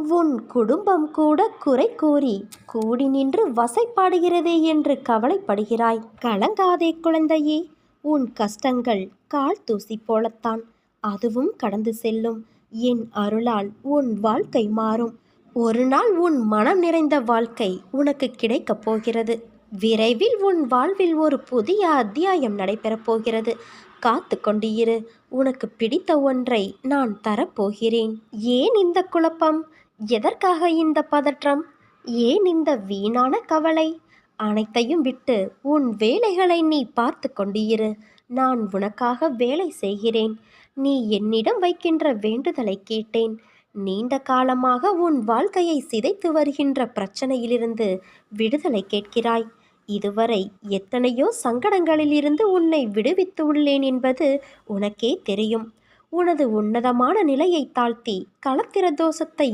உன் குடும்பம் கூட குறை கூறி கூடி நின்று வசைப்பாடுகிறதே என்று கவலைப்படுகிறாய். கலங்காதே குழந்தையே, உன் கஷ்டங்கள் கால் தூசி போலத்தான், அதுவும் கடந்து செல்லும். என் அருளால் உன் வாழ்க்கை மாறும். ஒரு நாள் உன் மனம் நிறைந்த வாழ்க்கை உனக்கு கிடைக்கப் போகிறது. விரைவில் உன் வாழ்வில் ஒரு புதிய அத்தியாயம் நடைபெறப் போகிறது. காத்து கொண்டு இரு, உனக்கு பிடித்த ஒன்றை நான் தரப்போகிறேன். ஏன் இந்த குழப்பம்? எதற்காக இந்த பதற்றம்? ஏன் இந்த வீணான கவலை? அனைத்தையும் விட்டு உன் வேலைகளை நீ பார்த்து கொண்டு இரு. நான் உனக்காக வேலை செய்கிறேன். நீ என்னிடம் வைக்கின்ற வேண்டுதலை கேட்டேன். நீண்ட காலமாக உன் வாழ்க்கையை சிதைத்து வருகின்ற பிரச்சனையிலிருந்து விடுதலை கேட்கிறாய். இதுவரை எத்தனையோ சங்கடங்களிலிருந்து உன்னை விடுவித்து உள்ளேன் என்பது உனக்கே தெரியும். உனது உன்னதமான நிலையை தாழ்த்தி களத்திர தோஷத்தை